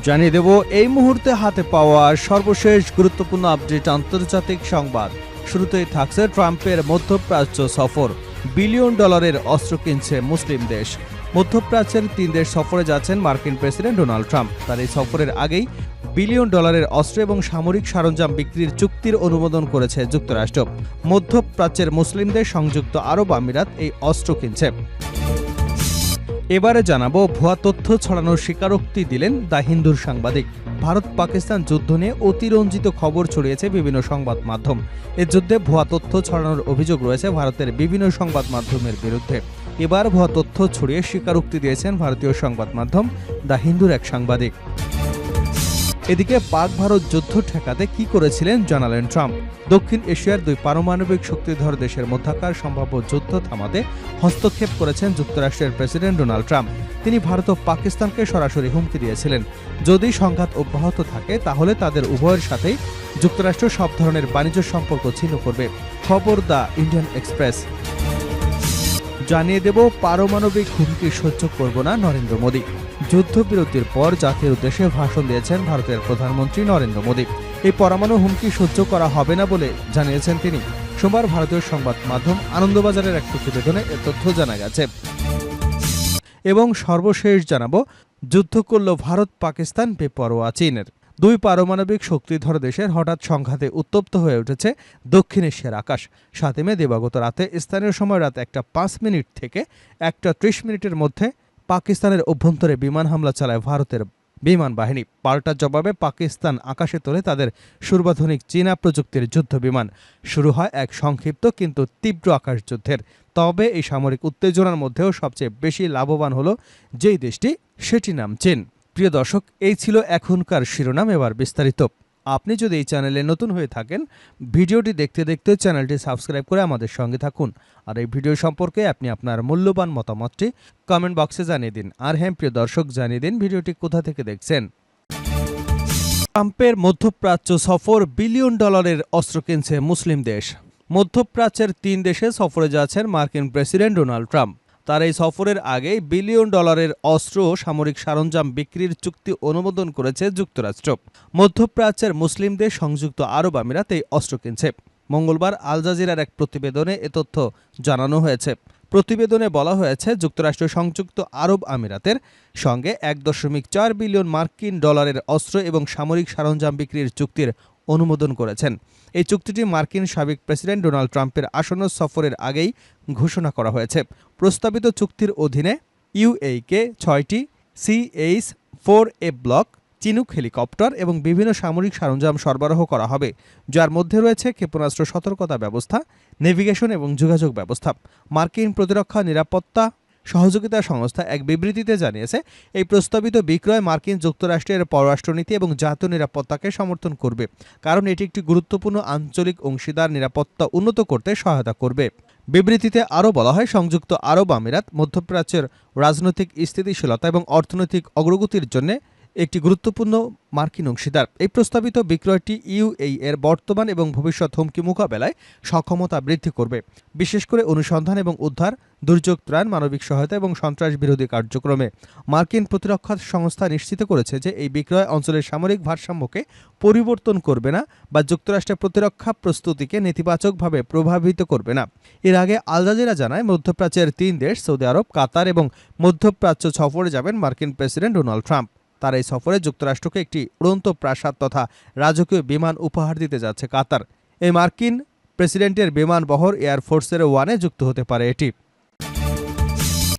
জানিয়ে দেব এই মুহূর্তে হাতে পাওয়া সর্বশেষ গুরুত্বপূর্ণ আপডেট আন্তর্জাতিক সংবাদ। শুরুতেই থাকছে ট্রাম্পের মধ্যপ্রাচ্য সফর। বিলিয়ন ডলারের অস্ত্র কিনছে মুসলিম দেশ। মধ্যপ্রাচ্যের 3 দেশ সফরে যাচ্ছেন মার্কিন প্রেসিডেন্ট ডোনাল্ড ট্রাম্প। তার এই সফরের আগেই বিলিয়ন ডলারের অস্ত্র এবং সামরিক সরঞ্জাম বিক্রির চুক্তির অনুমোদন করেছে যুক্তরাষ্ট্র। মধ্যপ্রাচ্যের মুসলিম দেশ সংযুক্ত আরব আমিরাত এই অস্ত্র কিনছে। এবারে জানাবো ভুয়া তথ্য ছড়ানোর স্বীকারোক্তি দিলেন দ্য হিন্দুর সাংবাদিক। ভারত পাকিস্তান যুদ্ধ নিয়ে অতিরঞ্জিত খবর ছড়িয়েছে বিভিন্ন সংবাদ মাধ্যম। এ যুদ্ধে ভুয়া তথ্য ছড়ানোর অভিযোগ রয়েছে ভারতের বিভিন্ন সংবাদ মাধ্যমের বিরুদ্ধে। এবার ভুয়া তথ্য ছড়িয়ে স্বীকারোক্তি দিয়েছেন ভারতীয় সংবাদ মাধ্যম দ্য হিন্দুর এক সাংবাদিক। এদিকে পাক ভারত যুদ্ধ ঠেকাতে কি করেছিলেন জানালেন ট্রাম্প। দক্ষিণ এশিয়ার 2 পারমাণবিক শক্তিধর দেশের মধ্যকার সম্ভাব্য যুদ্ধ থামাতে হস্তক্ষেপ করেছেন যুক্তরাষ্ট্রের প্রেসিডেন্ট ডোনাল্ড ট্রাম্প। তিনি ভারত ও পাকিস্তানকে সরাসরি হুমকি দিয়েছিলেন, যদি সংঘাত অব্যাহত থাকে তাহলে তাদের উভয়ের সাথেই যুক্তরাষ্ট্র সব ধরনের বাণিজ্য সম্পর্ক ছিন্ন করবে। খবর দ্য ইন্ডিয়ান এক্সপ্রেস। জানিয়ে দেব পারমাণবিক হুমকি সহ্য করব না নরেন্দ্র মোদী। যুদ্ধবিরতির পর জাতির উদ্দেশ্যে ভাষণ দিয়েছেন ভারতের প্রধানমন্ত্রী নরেন্দ্র মোদী। এই পরমাণু হুমকি সহ্য করা হবে না বলে জানিয়েছেন তিনি। সোমবার ভারতীয় সংবাদ মাধ্যম আনন্দবাজারের এক প্রতিবেদনে এ তথ্য জানা গেছে। এবং সর্বশেষ জানাবো যুদ্ধ করল ভারত পাকিস্তান, বেপরোয়া চীনের। 2 পারমাণবিক শক্তিধর দেশের হঠাৎ সংঘাতে উত্তপ্ত হয়ে উঠেছে দক্ষিণ এশিয়ার আকাশ। 7 মে দিবাগত রাতে স্থানীয় সময় রাত 1:05 থেকে 1:30 মধ্যে পাকিস্তানের অভ্যন্তরে বিমান হামলা চালায় ভারতের বিমান বাহিনী। পাল্টা জবাবে পাকিস্তান আকাশে তোলে তাদের সর্বাধুনিক চীনা প্রযুক্তির যুদ্ধ বিমান। শুরু হয় এক সংক্ষিপ্ত কিন্তু তীব্র আকাশ যুদ্ধের। তবে এই সামরিক উত্তেজনার মধ্যেও সবচেয়ে বেশি লাভবান হলো যেই দেশটি, সেটি নাম চীন। প্রিয় দর্শক, এই ছিল এখনকার শিরোনাম। এবার বিস্তারিত। আপনি যদি এই চ্যানেলে নতুন হয়ে থাকেন, ভিডিওটি দেখতে দেখতে চ্যানেলটি সাবস্ক্রাইব করে আমাদের সঙ্গে থাকুন। আর এই ভিডিও সম্পর্কে আপনি আপনার মূল্যবান মতামতটি কমেন্ট বক্সে জানিয়ে দিন। আর হ্যাঁ প্রিয় দর্শক, জানিয়ে দিন ভিডিওটি কোথা থেকে দেখছেন। ট্রাম্পের মধ্যপ্রাচ্য সফর। বিলিয়ন ডলারের অস্ত্র কিনছে মুসলিম দেশ। মধ্যপ্রাচ্যের 3 দেশে সফরে যাচ্ছেন মার্কিন প্রেসিডেন্ট ডোনাল্ড ট্রাম্প। তার এই সফরের আগেই বিলিয়ন ডলারের অস্ত্র ও সামরিক সরঞ্জাম বিক্রির চুক্তি অনুমোদন করেছে যুক্তরাষ্ট্র। মধ্যপ্রাচ্যের মুসলিম দেশ সংযুক্ত আরব আমিরাত এই অস্ত্র কিনছে। মঙ্গলবার আল জাজিরার এক প্রতিবেদনে এ তথ্য জানানো হয়েছে। প্রতিবেদনে বলা হয়েছে, যুক্তরাষ্ট্র সংযুক্ত আরব আমিরাতের সঙ্গে 1.4 বিলিয়ন মার্কিন ডলারের অস্ত্র এবং সামরিক সরঞ্জাম বিক্রির চুক্তির অনুমোদন করেছেন। এই চুক্তিটি মার্কিন সাবেক প্রেসিডেন্ট ডোনাল্ড ট্রাম্পের আসন্ন সফরের আগেই ঘোষণা করা হয়েছে। প্রস্তাবিত চুক্তির অধীনে ইউএইকে 6টি CH-4A ব্লক চিনুক হেলিকপ্টার এবং বিভিন্ন সামরিক সরঞ্জাম সরবরাহ করা হবে, যার মধ্যে রয়েছে ক্ষেপণাস্ত্র সতর্কতা ব্যবস্থা, নেভিগেশন এবং যোগাযোগ ব্যবস্থা। মার্কিন প্রতিরক্ষা নিরাপত্তা সহযোগিতা সংস্থা এক বিবৃতিতে জানিয়েছে, এই প্রস্তাবিত বিক্রয় মার্কিন যুক্তরাষ্ট্রের পররাষ্ট্রনীতি এবং জাতীয় নিরাপত্তাকে সমর্থন করবে, কারণ এটি একটি গুরুত্বপূর্ণ আঞ্চলিক অংশীদার নিরাপত্তা উন্নত করতে সহায়তা করবে। বিবৃতিতে আরও বলা হয়, সংযুক্ত আরব আমিরাত মধ্যপ্রাচ্যের রাজনৈতিক স্থিতিশীলতা এবং অর্থনৈতিক অগ্রগতির জন্য একটি গুরুত্বপূর্ণ মার্কিন অংশীদার। এই প্রস্তাবিত বিক্রয়টি ইউএই এর বর্তমান এবং ভবিষ্যৎ হুমকি মোকাবেলায় সক্ষমতা বৃদ্ধি করবে, বিশেষ করে অনুসন্ধান এবং উদ্ধার, দুর্যোগ ত্রাণ, মানবিক সহায়তা এবং সন্ত্রাস বিরোধী কার্যক্রমে। মার্কিন প্রতিরক্ষা সংস্থা নিশ্চিত করেছে যে এই বিক্রয় অঞ্চলের সামরিক ভারসাম্যকে পরিবর্তন করবে না বা যুক্তরাষ্ট্রের প্রতিরক্ষা প্রস্তুতিকে নেতিবাচকভাবে প্রভাবিত করবে না। এর আগে আল জাজিরা জানায়, মধ্যপ্রাচ্যের 3 দেশ সৌদি আরব, কাতার এবং মধ্যপ্রাচ্য সফরে যাবেন মার্কিন প্রেসিডেন্ট ডোনাল্ড ট্রাম্প। তার এই সফরে যুক্তরাষ্ট্রকে একটি উড়ন্ত প্রাসাদ তথা রাজকীয় বিমান উপহার দিতে যাচ্ছে কাতার। এই মার্কিন প্রেসিডেন্টের বিমান বহর এয়ারফোর্সের 1-এ যুক্ত হতে পারে এটি।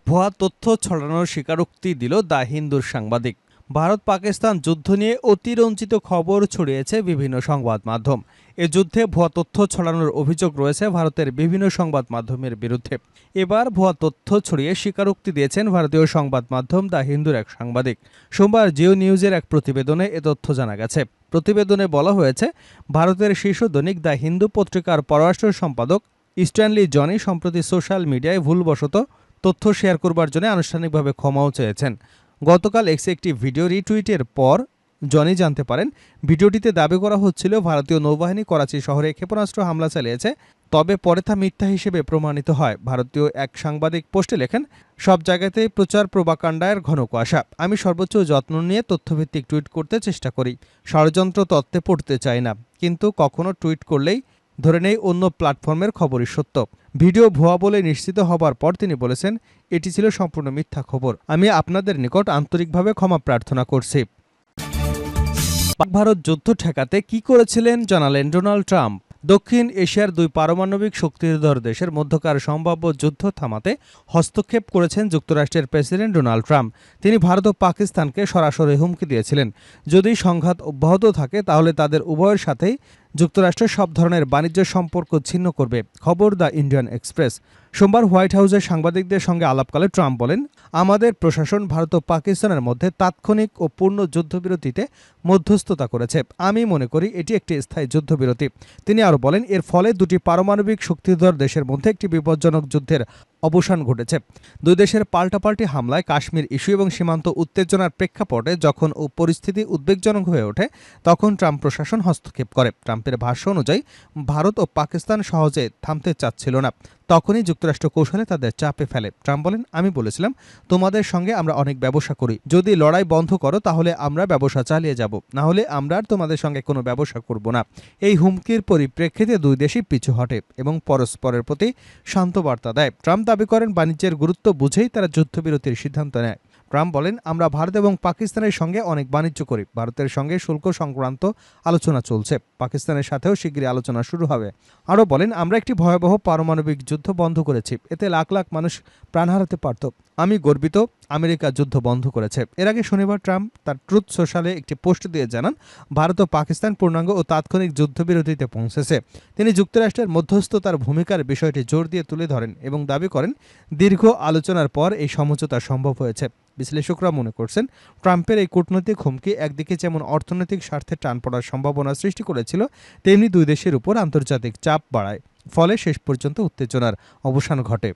ভুয়া তথ্য ছড়ানোর স্বীকারোক্তি দিল দ্য হিন্দুর সাংবাদিক। ভারত পাকিস্তান যুদ্ধ নিয়ে অতিরঞ্জিত খবর ছড়িয়েছে বিভিন্ন সংবাদ মাধ্যম। এ যুদ্ধে ভুয়া তথ্য ছড়ানোর অভিযোগ রয়েছে ভারতের বিভিন্ন সংবাদ মাধ্যমের বিরুদ্ধে। এবার ভুয়া তথ্য ছড়িয়ে স্বীকারোক্তি দিয়েছেন ভারতীয় সংবাদ মাধ্যম দ্য হিন্দুর এক সাংবাদিক। সোমবার জিও নিউজের এক প্রতিবেদনে এ তথ্য জানা গেছে। প্রতিবেদনে বলা হয়েছে, ভারতের শীর্ষ দৈনিক দ্য হিন্দু পত্রিকার পররাষ্ট্র সম্পাদক স্ট্যানলি জনি সম্প্রতি সোশ্যাল মিডিয়ায় ভুলবশত তথ্য শেয়ার করবার জন্য আনুষ্ঠানিকভাবে ক্ষমাও চেয়েছেন। গতকাল এক্সে একটি ভিডিও রিটুইটের পর জনি জানতে পারেন। ভিডিওটিতে দাবি করা হচ্ছিল ভারতীয় নৌবাহিনী করাচি শহরে ক্ষেপণাস্ত্র হামলা চালিয়েছে, তবে পরে তা মিথ্যা হিসেবে প্রমাণিত হয়। ভারতীয় এক সাংবাদিক পোস্টে লেখেন, সব জায়গাতেই প্রচার প্রোপাগান্ডার ঘন কুয়াশা। আমি সর্বোচ্চ যত্ন নিয়ে তথ্যভিত্তিক টুইট করতে চেষ্টা করি, ষড়যন্ত্র তত্ত্বে পড়তে চাই না, কিন্তু কখনো টুইট করলেই ধরে নেই অন্য প্ল্যাটফর্মের খবরই সত্য। ভিডিও ভুয়া বলে নিশ্চিত হবার পর তিনি বলেছেন, এটি ছিল সম্পূর্ণ মিথ্যা খবর। আমি আপনাদের নিকট আন্তরিকভাবে ক্ষমা প্রার্থনা করছি। পাক ভারত যুদ্ধ ঠেকাতে কি করেছিলেন জানালেন ডোনাল্ড ট্রাম্প। দক্ষিণ এশিয়ার দুই পারমাণবিক শক্তিধর দেশের মধ্যকার সম্ভাব্য যুদ্ধ থামাতে হস্তক্ষেপ করেছেন যুক্তরাষ্ট্রের প্রেসিডেন্ট ডোনাল্ড ট্রাম্প। তিনি ভারত ও পাকিস্তানকে সরাসরি হুমকি দিয়েছিলেন, যদি সংঘাত অব্যাহত থাকে তাহলে তাদের উভয়ের সাথেই যুক্তরাষ্ট্র সব ধরনের বাণিজ্য সম্পর্ক ছিন্ন করবে। খবর দ্য ইন্ডিয়ান এক্সপ্রেস। সোমবার হোয়াইট হাউসে সাংবাদিকদের সঙ্গে আলাপকালে ট্রাম্প বলেন, আমাদের প্রশাসন ভারত ও পাকিস্তানের মধ্যে তাৎক্ষণিক ও পূর্ণ যুদ্ধবিরতিতে মধ্যস্থতা করেছে। আমি মনে করি এটি একটি স্থায়ী যুদ্ধবিরতি। তিনি আরও বলেন, এর ফলে দুটি পারমাণবিক শক্তিধর দেশের মধ্যে একটি বিপজ্জনক যুদ্ধের অবসান ঘটেছে। দুই দেশের পাল্টাপাল্টি হামলায় কাশ্মীর ইস্যু এবং সীমান্ত উত্তেজনার প্রেক্ষাপটে যখন পরিস্থিতি উদ্বেগজনক হয়ে ওঠে তখন ট্রাম্প প্রশাসন হস্তক্ষেপ করে। ট্রাম্পের ভাষ্য অনুযায়ী ভারত ও পাকিস্তান সহজে থামতে চাচ্ছিল না, তখনই যুক্তরাষ্ট্র কৌশলে তাদের চাপে ফেলে। ট্রাম্প বলেন, আমি বলেছিলাম তোমাদের সঙ্গে আমরা অনেক ব্যবসা করি, যদি লড়াই বন্ধ করো তাহলে আমরা ব্যবসা চালিয়ে যাব, না হলে আমরা আর তোমাদের সঙ্গে কোনো ব্যবসা করব না। এই হুমকির পরিপ্রেক্ষিতে দুই দেশই পিছু হটে এবং পরস্পরের প্রতি শান্ত বার্তা দেয়। ট্রাম্প দাবি করেন, বাণিজ্যের গুরুত্ব বুঝেই তারা যুদ্ধবিরতির সিদ্ধান্ত নেয়। ট্রাম্প বলেন, আমরা ভারত এবং পাকিস্তানের সঙ্গে অনেক বাণিজ্য করি। ভারতের সঙ্গে শুল্ক সংক্রান্ত আলোচনা চলছে, পাকিস্তানের সাথেও শীঘ্রই আলোচনা শুরু হবে। আরও বলেন, আমরা একটি ভয়াবহ পারমাণবিক যুদ্ধ বন্ধ করেছি, এতে লাখ লাখ মানুষ প্রাণ হারাতে পারত। আমি গর্বিত আমেরিকা যুদ্ধ বন্ধ করেছে। এর আগে শনিবার ট্রাম্প তার ট্রুথ সোশ্যালে একটি পোস্ট দিয়ে জানান, ভারত ও পাকিস্তান পূর্ণাঙ্গ ও তাৎক্ষণিক যুদ্ধবিরতিতে পৌঁছেছে। তিনি যুক্তরাষ্ট্রের মধ্যস্থতার ভূমিকার বিষয়টি জোর দিয়ে তুলে ধরেন এবং দাবি করেন, দীর্ঘ আলোচনার পর এই সমঝোতা সম্ভব হয়েছে। বিশ্লেষকরা মনে করছেন, ট্রাম্পের এই কূটনৈতিক হুমকি একদিকে যেমন অর্থনৈতিক স্বার্থে টান পড়ার সম্ভাবনা সৃষ্টি করেছিল, তেমনি দুই দেশের উপর আন্তর্জাতিক চাপ বাড়ায়, ফলে শেষ পর্যন্ত উত্তেজনার অবসান ঘটে।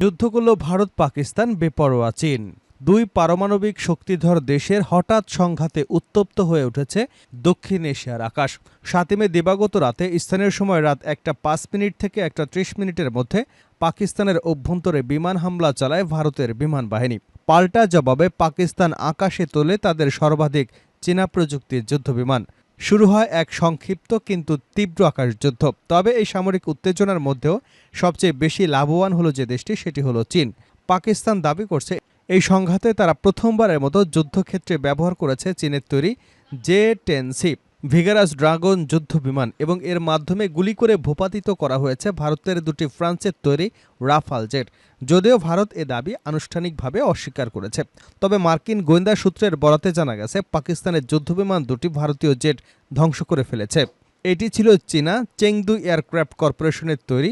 যুদ্ধ করল ভারত পাকিস্তান, বেপরোয়া চীন। দুই পারমাণবিক শক্তিধর দেশের হঠাৎ সংঘাতে উত্তপ্ত হয়ে উঠেছে দক্ষিণ এশিয়ার আকাশ। 7 মে দিবাগত রাতে স্থানীয় সময় রাত 1:05 থেকে 1:30 মধ্যে পাকিস্তানের অভ্যন্তরে বিমান হামলা চালায় ভারতের বিমান বাহিনী। পাল্টা জবাবে পাকিস্তান আকাশে তোলে তাদের সর্বাধিক চীনা প্রযুক্তির যুদ্ধবিমান। শুরু হয় এক সংক্ষিপ্ত কিন্তু তীব্র আকাশযুদ্ধ। তবে এই সামরিক উত্তেজনার মধ্যেও সবচেয়ে বেশি লাভবান হলো যে দেশটি, সেটি হলো চীন। পাকিস্তান দাবি করছে, এই সংঘাতে তারা প্রথমবারের মতো যুদ্ধক্ষেত্রে ব্যবহার করেছে চীনের তৈরি J-10C ভিগারাস ড্রাগন যুদ্ধবিমান এবং এর মাধ্যমে গুলি করে ভূপাতিত করা হয়েছে ভারতের দুটি ফ্রান্সের তৈরি রাফাল জেট। যদিও ভারত এ দাবি আনুষ্ঠানিকভাবে অস্বীকার করেছে, তবে মার্কিন গোয়েন্দা সূত্রের বরাতে জানা গেছে পাকিস্তানের যুদ্ধবিমান দুটি ভারতীয় জেট ধ্বংস করে ফেলেছে। এটি ছিল চীনা চেংদু এয়ারক্রাফট কর্পোরেশনের তৈরি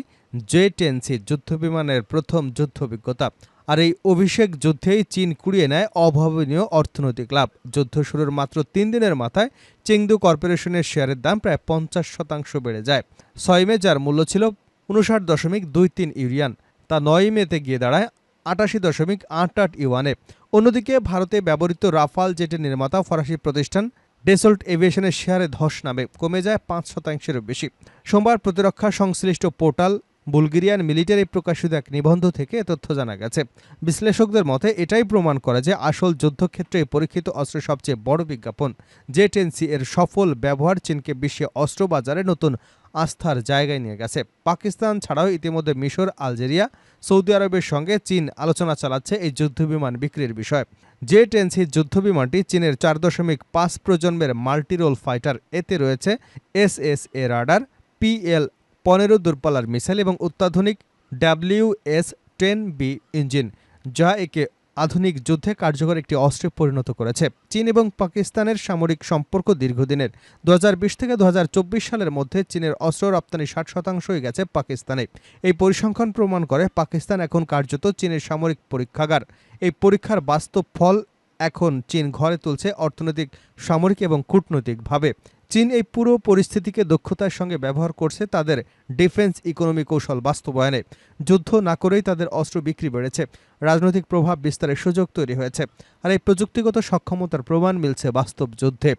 J-10C যুদ্ধবিমানের প্রথম যুদ্ধভিজ্ঞতা। আর এই অভিষেক যুদ্ধেই চীন কুড়িয়ে নেয় অভাবনীয় অর্থনৈতিক লাভ। যুদ্ধ শুরুর মাত্র 3 দিনের মাথায় চেংদু কর্পোরেশনের শেয়ারের দাম প্রায় 50% বেড়ে যায়। 6 মে যার মূল্য ছিল 59.23 ইউয়ান, তা 9 মেতে গিয়ে দাঁড়ায় 88.88 ইউয়ানে। অন্যদিকে ভারতে ব্যবহৃত রাফাল জেটের নির্মাতা ফরাসি প্রতিষ্ঠান ডেসল্ট এভিয়েশনের শেয়ারে ধস নামে, কমে যায় 5%-এরও বেশি। সোমবার প্রতিরক্ষা সংশ্লিষ্ট পোর্টাল বুলগেরিয়ান মিলিটারি প্রকাশিত এক নিবন্ধ থেকে এ তথ্য জানা গেছে। বিশ্লেষকদের মতে এটাই প্রমাণ করে যে আসল যুদ্ধক্ষেত্রে পরীক্ষিত অস্ত্রের সবচেয়ে বড় বিজ্ঞাপন J-10C এর সফল ব্যবহার চীনকে বিশ্বে অস্ত্র বাজারে নতুন আস্থার জায়গায় নিয়ে গেছে। পাকিস্তান ছাড়াও ইতিমধ্যে মিশর, আলজেরিয়া, সৌদি আরবের সঙ্গে চীন আলোচনা চালাচ্ছে এই যুদ্ধবিমান বিক্রির বিষয়ে। J-10C যুদ্ধবিমানটি চীনের 4.5 প্রজন্মের মাল্টিরোল ফাইটার। এতে রয়েছে SSA রাডার, PL-15 দূরপাল্লার মিসাইল এবং অত্যাধুনিক WS-10B ইঞ্জিন, যা একে আধুনিক যুদ্ধে কার্যকর একটি অস্ত্রে পরিণত করেছে। চীন এবং পাকিস্তানের সামরিক সম্পর্ক দীর্ঘদিনের। 2020 থেকে 2024 সালের মধ্যে চীনের অস্ত্র রপ্তানি 60%ই গেছে পাকিস্তানে। এই পরিসংখ্যান প্রমাণ করে পাকিস্তান এখন কার্যত চীনের সামরিক পরীক্ষাগার। এই পরীক্ষার বাস্তব ফল এখন চীন ঘরে তুলছে অর্থনৈতিক, সামরিক এবং কূটনৈতিকভাবে। চীন এই পুরো পরিস্থিতিকে দক্ষতার সঙ্গে ব্যবহার করছে তাদের ডিফেন্স ইকোনমি কৌশল বাস্তবায়নে। যুদ্ধ না করেই তাদের অস্ত্র বিক্রি বেড়েছে, রাজনৈতিক প্রভাব বিস্তারের সুযোগ তৈরি হয়েছে, আর এই প্রযুক্তিগত সক্ষমতার প্রমাণ মিলছে বাস্তব যুদ্ধে।